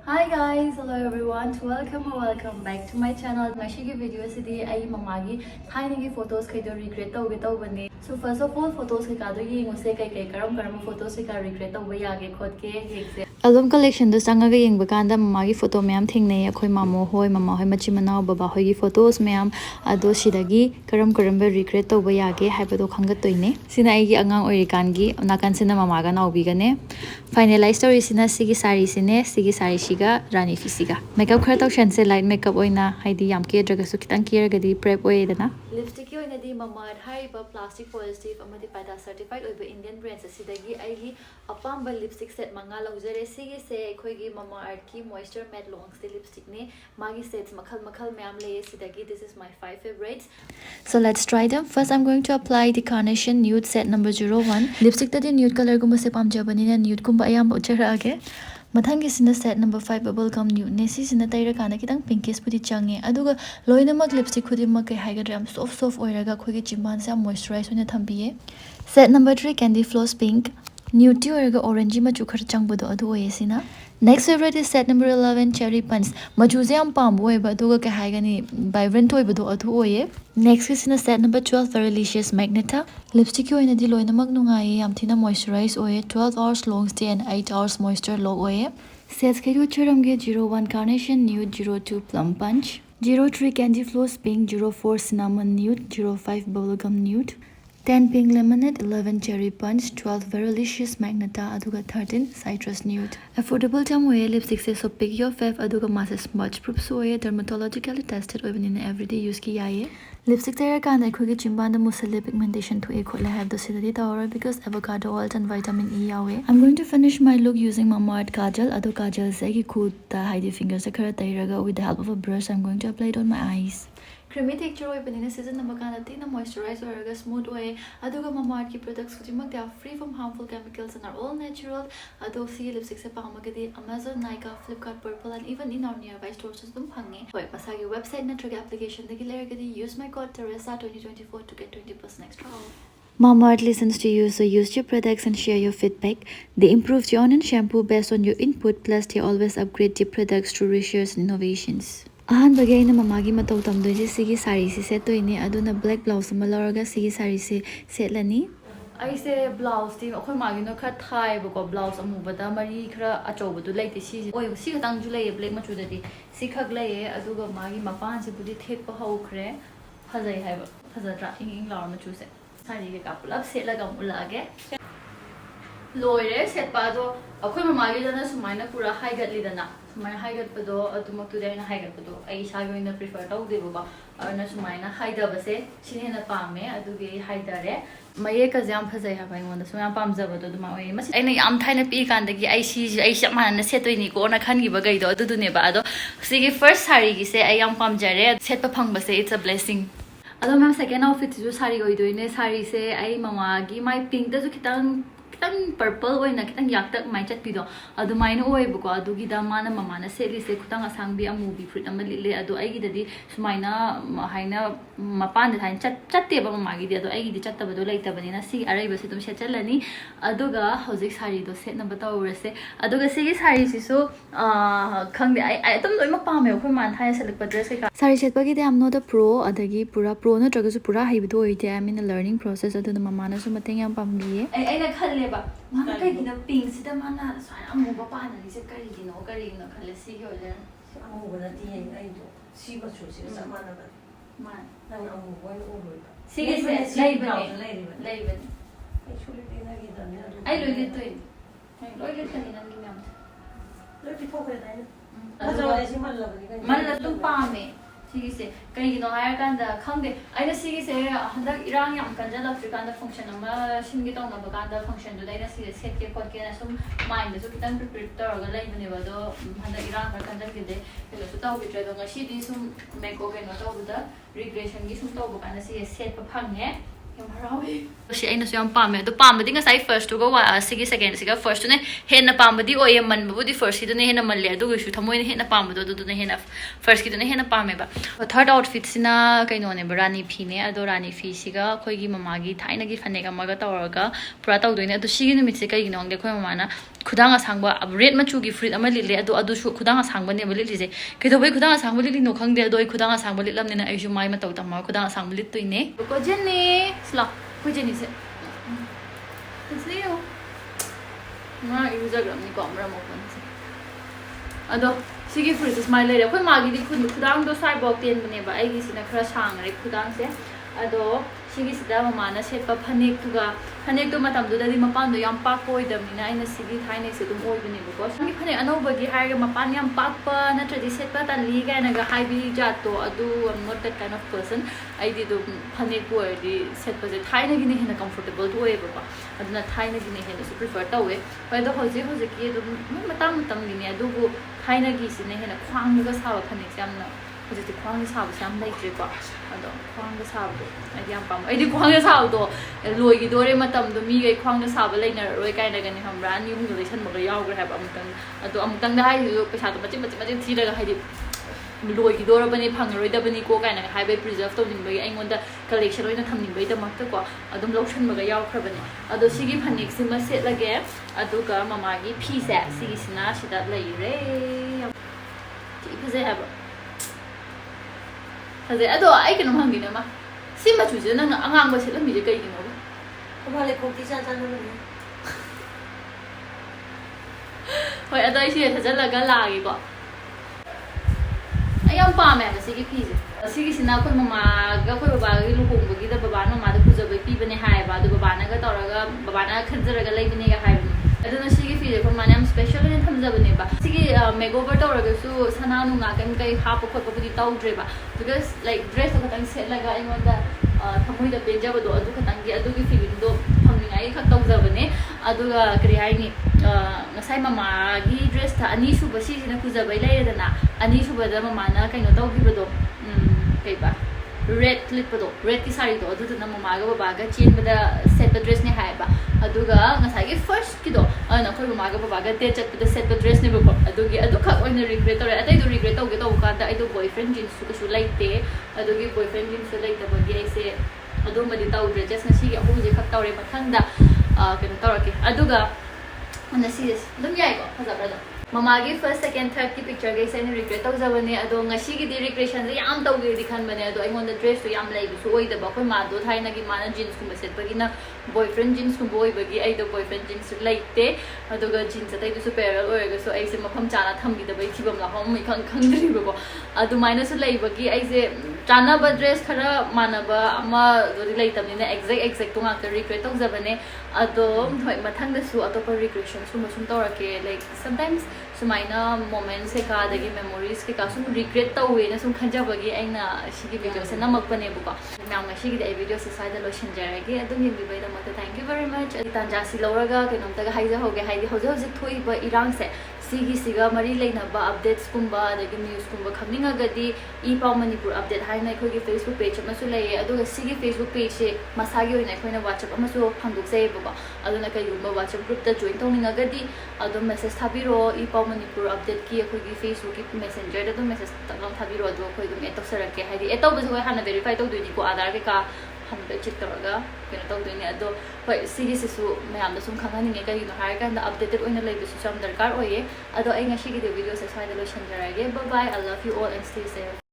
Hi guys, hello everyone. Welcome back to my channel. Ngashigi video sidi ai mamagi thainagi photos kai do regret tawbani. So first of all photos kai ka do yenguse kai karam photos kai regret tawba yage khotke yekse. Album collection do sangaga yengba kanda mamagi photo mayam thingnei akhoi mama hoi machi manau baba hoi gi photos mayam ado sidagi karam be regret tawba yage haibado khangatoine. Sina ai gi angang oirikan gi nakan sina mamaga naubigane. Finalize story sina sigi sari sine sigi sari shiga rani fisiga makeup khara taw shan se light makeup oina haidi yam ke draga su kitang kira gadi prep oidana lipstick ki oina di mama haiba plastic positive amadi pada certified oiba indian brands asidagi aigi apamba lipstick set manga laujare sigi se khoi gi mama art ki moisture matte long stay lipstick ne magi sets makhal mayam le sidagi this is my 5 favorites. So let's try them. First I'm going to apply the carnation nude set number 01. Lipstick tadi nude color gumba se pamjabani na nude gumba ayam ucharage. Mathangi sina set number 5 bubble gum nude ne si sina taira kana kitang pinkish pudi change aduga loinamak lipstick khudi mak kai haigadra am soft oiraga khogi chimban sa moisturize oina thambiye. Set number 3 candy floss pink nude ti oiraga orange machu khar changbodo adu oye sina. Next favorite is set number 11 cherry punch machu se am pambo oiba aduga kai haigani vibrant oibado adu oye. Next is in set number 12 very delicious magneta lipstick ki oina di loinamak nungai yam thina moisturize oye 12 hours long stay and 8 hours moisture low oye. Sets ke charamge 01 carnation nude 02 plum punch 03 candy floss pink 04 cinnamon nude 05 bubblegum nude 10 pink lemonade 11 cherry punch 12 very delicious magneta aduga 13 citrus nude. Affordable jam oye lipstick se so pick your fave aduga mass smudge proof so oye dermatologically tested oye in everyday use ki yaye. Lipstick tera kan ekhogi chimbanda muscle pigmentation to a khole have the sidadi tower because avocado oil and vitamin E yawe. I'm going to finish my look using Mama Earth kajal adu kajal se gi kuta hide fingers se khara tairaga with the help of a brush I'm going to apply it on my eyes. Creamy texture oy banina season number kana tina moisturize or smooth way aduga Mama Earth ki products kujimak they are free from harmful chemicals and are all natural adu si lipstick se pamagadi Amazon Nykaa Flipkart Purple and even in our nearby stores dum phange hoy masagi website natraga application dagi leragadi use my code Teresa 2024 to get 20% extra off. Mama Earth listens to you, so use your products and share your feedback. They improve your own shampoo based on your input, plus they always upgrade the products through research and innovations. अहंबगे अइना ममागी मतौ तमदोइसे सिगी sari से set तोइने अदुना black blouse अमा लौरगा सिगी साड़ी से सेटलनी अइसे blouse ती अखोय मागिनो खरा थाइबको blouse अमुबदा मरी खरा अचौबदु लैते सी ओय सी खतंग जु लैए ब्लैक मचुददी सी खक लैए अदुगा मागी मपान से बुदि थेकप हौखरे फजै हाइबा फजद्रा इंग लाउर मचुसे साड़ी के का पुलब सेटलगा मुलागे लोइरे सेटपादो अखोय ममागी दना सुमाइना पूरा हाइगतलिदना सुमाइना हाइगतपदो अदुमक्तुदे आइना हाइगतपदो आई सागे ओइना प्रिफर तौदेबा अना सुमाइना हाइदबसे सिनेना पामे अदुगे हाइदरे मये का जाम फजै हाबा इंगोंदा सुया पामजबदो दुमा ओइ मसी आइना याम थाइना पी कांदगी आई चमाना सेतोइनी को ना खनगिबा गइदो अदुदुनेबा अदो सिगी फर्स्ट साड़ी गी से आई याम पामजरे सेटपा फंगबसे इट्स अ ब्लेसिंग अदो मैम सेकेंड आउटफिट जो साड़ी गइदोइने साड़ी से आई ममागी माई पिंक दजु खितांग purple oina kitang yaktak mai chat pido adu maina oi buko adu gi da mana mamana seli se khutang asang bi amu bi fruit ama lile adu ai gi dadi sumaina haina mapan da thain chatte ba mama gi di adu ai gi di chatta bado laita bani na si arai ba se tum se chalani aduga hojik sari do set na bata urase aduga se gi sari si so khang de ai tum loi ma pa me khoi man thain select pa dress ka sari set ba gi de am no the pro adagi pura pro na traga su pura hai bido oi de I mean a learning process adu na mama na su mateng yam pam bi ai na khalle mana kaigina pink sida mana swai amuba pana ni se karigino khale si gi ole amuba na ti ai do si ba chu si sa mana ba man nang amuba no oi si gi se leibani ai chuli ti na gi da ne ai loi le toi loi le tani nan gi myam loi pi thok le dai na ja le si man la ba ni man la tum pa me si gi se kaigino hire kan da khangde ai na si gi se handak irang yam kan jala african da function ama shin gi tong na ba kan da function do dai na si set ke pot ke na sum mind so kitan prepare tor ga lai bane ba do handak irang ka kan da gi de lo su taw bi tra do nga si di sum make okay no taw da regression gi sum taw ba kan si set pa phang ne yam harawi si aina su yam pame do pamadi nga sai first to go sigi second siga first to ne hen na pamadi o yam man bu di first ki do ne hen na man le do su thamoi ne hen na pam do do ne hen na first ki do ne hen na pame ba third outfit sina kaino ne rani phi ne ado rani phi siga khoi gi mama gi thaina gi phane ga ma ga tawraga pura taw do ne ado sigi numit se kai gi nong de khoi mama na khudang asangba red machu gi fruit ama lile ado su khudang asangba ne bali lije ke do bai khudang asangba lili no khang de ado ai khudang asangba lilam ne na ai ju mai ma taw tam ma khudang asangba lit tuine ko jenny sla ko jenny se Seo. Na user gram ni ko amra mo kan se. Ado sigi fruit smile le ko magi di khudang do sai bok ten bane ba ai gi sina khara sang re khudang se ado sigi sida mama na set pa phanek tu ga phanek to matam do dadi mapan do yam pak koi dam ni na ina sigi thaine se dum oi bane ko sigi phane ano ba gi hai ga mapan yam pak pa na tradi set pa tan li ga na ga hai bi ja to adu I'm not that kind of person I did phanek ko di set pa je thaine gi ne hena comfortable to oi ba aduna thaine gi ne hena su prefer ta we pa do hoje ki dum matam matam ni ne adu bu thaine gi si ne hena khwang ga sa ba phanek yam na hoje ti khwang ni sa ba sam lai tre ko ado khwang ga sa ba ai yam pam ai di khwang ga sa do loi gi do re matam do mi gai khwang ga sa ba lai na roi kai na ga ni ham ran yum ga lesion ba ga yaw ga ha ba amutang da hai do paisa to machi thi da ga hai di loi gi do ra bani phang roi da bani ko kai na hai bai preserve to ning bai ai ngon da collection oi na tham ning bai da mak ta ko adum lotion ba ga yaw khra bani ado sigi phanik si ma set lage adu ga mama gi phi sa sigi sina sida lai re ti phe ha ba Haze ado ai kenu hangi na ma simba chu je na angang ba sila mi je kai gi no Ko ba le ko ti san san no. hoi ado ai si ta jala ga la gi ko ai am pa me ba sigi phi je sigi sina ko mama ga ko baba gi lu hong ba gi da baba no ma da ku je ba pi bane hai ba do baba na ga tora ga baba na khanjara ga lai bane ga hai aduna sigi phi je ko ma nam special ne thamja bane ba sigi makeover tora ga su sana nu nga kan kai ha pa khot ba di taw dre ba because like dress ko tang set laga ai wanda thamoi da benja ba do adu khatang gi adu gi feeling do phamni ai khat taw ja bane adu ga kri hai ni ngasai mama gi dress tha ani su ba si na ku ja bai lai da na ani su ba da mama na kai no taw gi ba do kai ba red clip do red ki sari do adu na mama ga baba ga chen ba da set the dress ne hai ba adu ga ngasai gi first ki do na khoi mama ga baba ga te chat da set the dress ne ba ko adu gi adu kha oina regret ore atai do regret to ge to ka da ai do boyfriend jeans su lai te adu gi boyfriend jeans su lai ta ba gi ai se adu ma di taw dresses na si gi ahum je khat tawre mathang da ke no tawra ke adu ga na si dum yai ko phaja bra da mama gi first second third ki picture ge se ne regret to ja bane ado ngasi gi di regression ri am taw ge di khan bane ado ai mon da dress to yam lai bu su oi da ba khoi ma do thai na gi ma na jeans ku set ba gi na boyfriend jeans ku boy ba gi ai do boyfriend jeans lai te ado ga jeans atai du su parallel oi ga so ai se mafam chana tham gi da bai thibam la hom mi khang khang dri ba ko ado minus lai ba gi ai se chana ba dress khara mana ba ama do ri lai tam ni na exact to nga ka regret to ja bane ado thoi mathang da su ato pa regression su ma sum to ra ke like sometimes sumaina moments se ka dagi memories ke ka sum regret ta we na sum khanja bagi aina shigi video se namak bane bu ka na ma shigi da video se sai da lotion jarage adum yin bi bai da mata thank you very much tan ja si loraga ke nom ta ga haija hoge haidi hoje hoje thoi ba irang se sigi siga mari leina ba updates kumba dagi news kumba khamninga gadi e pau manipur update hai na khoi gi facebook page ma su lai adu ga sigi facebook page se masagi hoina khoi na whatsapp ma su phangduk se bu ba adu na kai yumba whatsapp group ta join tongninga gadi adu message thabiro e pau manipur update ki khoi gi facebook ki messenger da message ta lang thabiro adu khoi dum etok sarake haidi etok ba khoi hana verify tog dui ni ko aadhar ke ka हम पे check करोगा क्या तो दुनिया दो पर सीगी से सु मैं हम तो सुन खाना नहीं है कहीं तो हार का अंदर अपडेटेड होने लगे तो सब दरकार हो ये अदो एक ऐसी की वीडियो से साइड लोशन जराएंगे bye bye I love you all and stay safe